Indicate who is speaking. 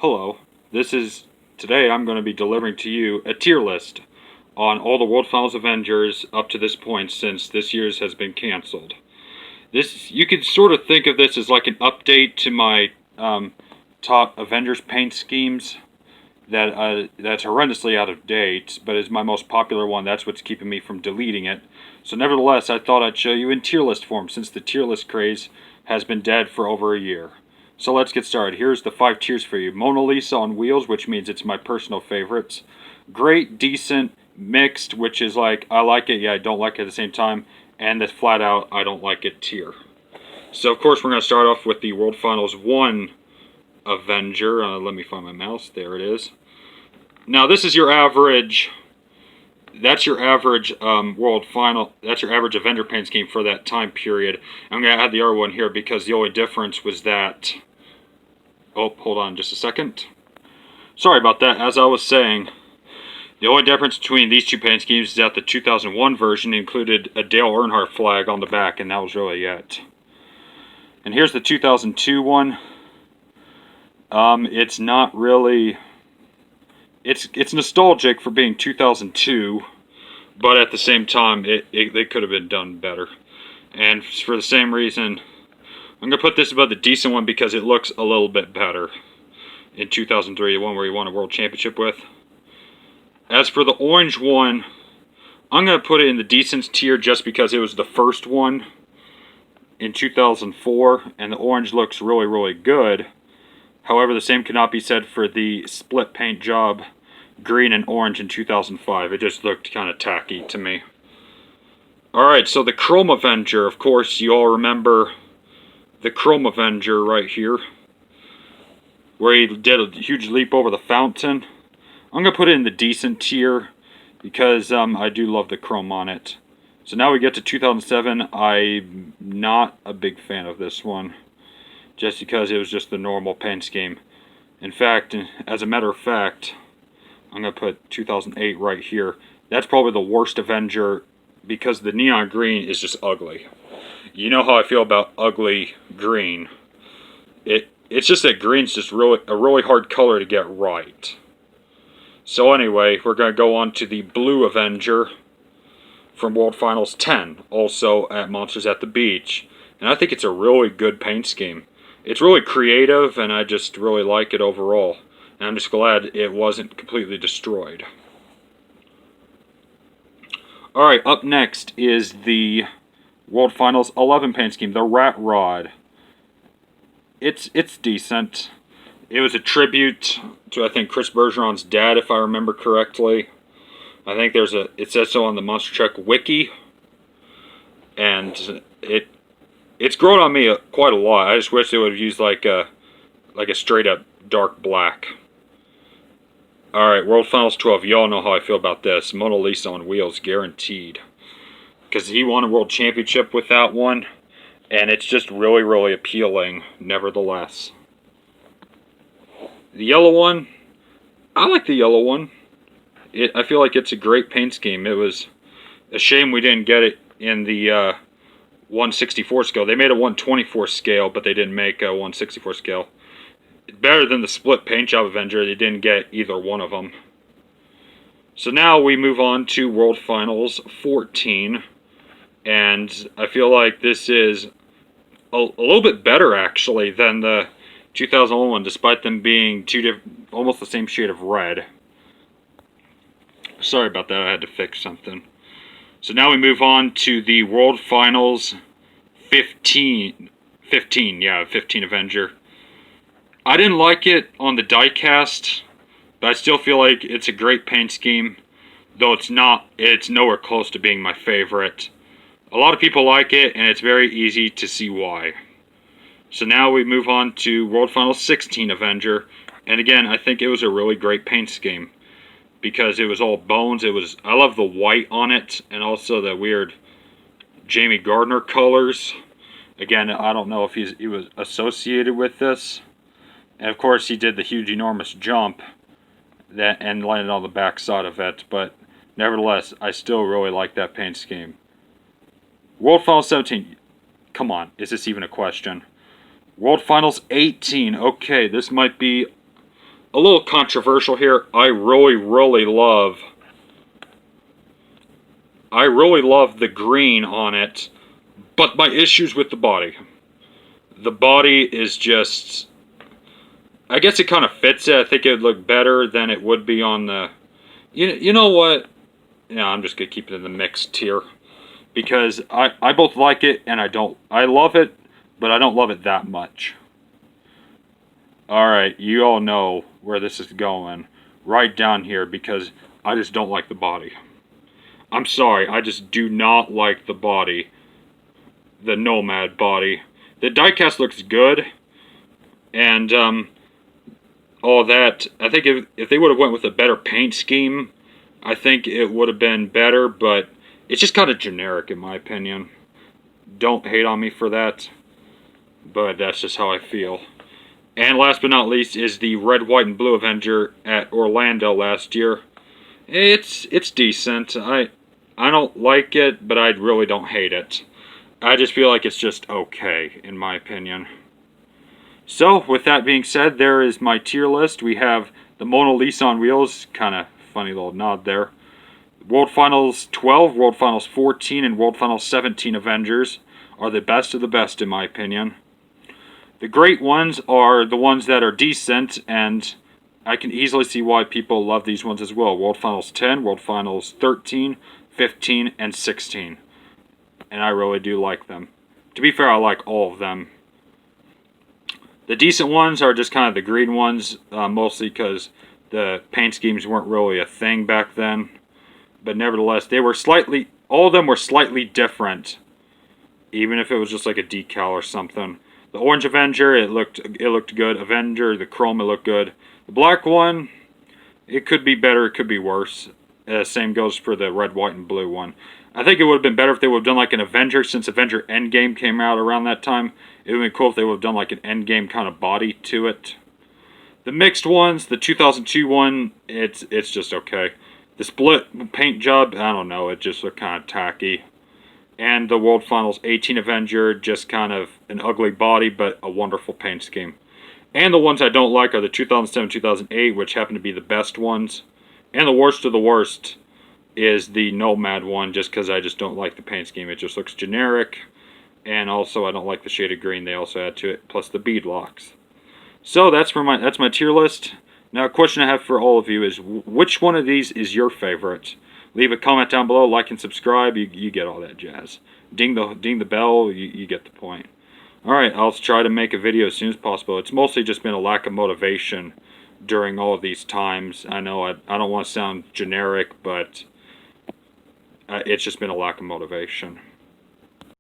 Speaker 1: Hello, today I'm going to be delivering to you a tier list on all the World Finals Avengers up to this point since this year's has been canceled. You could sort of think of this as like an update to my top Avengers paint schemes that's horrendously out of date, but is my most popular one. That's what's keeping me from deleting it. So nevertheless, I thought I'd show you in tier list form since the tier list craze has been dead for over a year. So let's get started. Here's the 5 tiers for you. Mona Lisa on wheels, which means it's my personal favorites. Great, decent, mixed, which is like, I like it, yeah, I don't like it at the same time. And the flat out, I don't like it tier. So of course we're going to start off with the World Finals 1 Avenger. Let me find my mouse. There it is. Now this is your average. That's your average World Final. That's your average Avenger paint scheme for that time period. I'm going to add the other one here because the only difference was that. Oh, hold on just a second. Sorry about that. As I was saying, the only difference between these two paint schemes is that the 2001 version included a Dale Earnhardt flag on the back, and that was really it. And here's the 2002 one. It's not really. It's nostalgic for being 2002, but at the same time, they could have been done better. And for the same reason, I'm going to put this above the decent one because it looks a little bit better in 2003, the one where he won a world championship with. As for the orange one, I'm going to put it in the decent tier just because it was the first one in 2004, and the orange looks really, really good. However, the same cannot be said for the split paint job, green and orange in 2005. It just looked kind of tacky to me. Alright, so the Chrome Avenger, of course, you all remember the Chrome Avenger right here, where he did a huge leap over the fountain. I'm going to put it in the decent tier because I do love the chrome on it. So now we get to 2007. I'm not a big fan of this one, just because it was just the normal paint scheme. In fact, as a matter of fact, I'm going to put 2008 right here. That's probably the worst Avenger because the neon green is just ugly. You know how I feel about ugly green. It's just that green's just a really hard color to get right. So anyway, we're going to go on to the Blue Avenger from World Finals 10, also at Monsters at the Beach. And I think it's a really good paint scheme. It's really creative, and I just really like it overall. And I'm just glad it wasn't completely destroyed. Alright, up next is the World Finals 11 paint scheme, the Rat Rod. It's decent. It was a tribute to, I think, Chris Bergeron's dad, if I remember correctly. I think it says so on the Monster Truck Wiki. And it's grown on me quite a lot. I just wish they would have used like a straight up dark black. Alright, World Finals 12. Y'all know how I feel about this. Mona Lisa on wheels, guaranteed. Because he won a world championship with that one. And it's just really, really appealing, nevertheless. The yellow one, I like the yellow one. I feel like it's a great paint scheme. It was a shame we didn't get it in the 164 scale. They made a 124 scale, but they didn't make a 164 scale. It's better than the split paint job Avenger. They didn't get either one of them. So now we move on to World Finals 14. And I feel like this is a little bit better, actually, than the 2001, despite them being almost the same shade of red. Sorry about that, I had to fix something. So now we move on to the World Finals 15 Avenger. I didn't like it on the diecast, but I still feel like it's a great paint scheme, though it's nowhere close to being my favorite. A lot of people like it, and it's very easy to see why. So now we move on to World Finals 16 Avenger, and again, I think it was a really great paint scheme because it was all bones. I love the white on it, and also the weird Jamie Gardner colors. Again, I don't know if he was associated with this. And of course, he did the huge, enormous jump and landed on the back side of it. But nevertheless, I still really like that paint scheme. World Finals 17. Come on, is this even a question? World Finals 18. Okay, this might be a little controversial here. I really love the green on it, but my issues with the body. The body is just, I guess it kind of fits it. I think it would look better than it would be on the, you know what? Yeah, I'm just going to keep it in the mixed tier. Because I both like it and I love it, but I don't love it that much. Alright, you all know where this is going. Right down here, because I just don't like the body. I'm sorry, I just do not like the body. The Nomad body. The diecast looks good, and all that. I think if they would have went with a better paint scheme, I think it would have been better, but it's just kind of generic in my opinion. Don't hate on me for that, but that's just how I feel. And last but not least is the red, white, and blue Avenger at Orlando last year. It's decent. I don't like it, but I really don't hate it. I just feel like it's just okay, in my opinion. So, with that being said, there is my tier list. We have the Mona Lisa on wheels, kind of funny little nod there. World Finals 12, World Finals 14, and World Finals 17 Avengers are the best of the best, in my opinion. The great ones are the ones that are decent, and I can easily see why people love these ones as well. World Finals 10, World Finals 13, 15, and 16. And I really do like them. To be fair, I like all of them. The decent ones are just kind of the green ones, mostly because the paint schemes weren't really a thing back then. But nevertheless, they were all of them were slightly different. Even if it was just like a decal or something. The orange Avenger, it looked good. Avenger, the chrome, it looked good. The black one, it could be better, it could be worse. Same goes for the red, white, and blue one. I think it would have been better if they would have done like an Avenger, since Avenger Endgame came out around that time. It would have been cool if they would have done like an Endgame kind of body to it. The mixed ones, the 2002 one, it's just okay. The split paint job, I don't know, it just looked kind of tacky. And the World Finals 18 Avenger, just kind of an ugly body, but a wonderful paint scheme. And the ones I don't like are the 2007-2008, which happen to be the best ones. And the worst of the worst is the Nomad one, just because I just don't like the paint scheme. It just looks generic. And also, I don't like the shade of green they also add to it, plus the bead locks. So that's my tier list. Now, a question I have for all of you is, which one of these is your favorite? Leave a comment down below, like and subscribe. You get all that jazz. Ding the bell. You get the point. All right, I'll try to make a video as soon as possible. It's mostly just been a lack of motivation during all of these times. I know I don't want to sound generic, but it's just been a lack of motivation.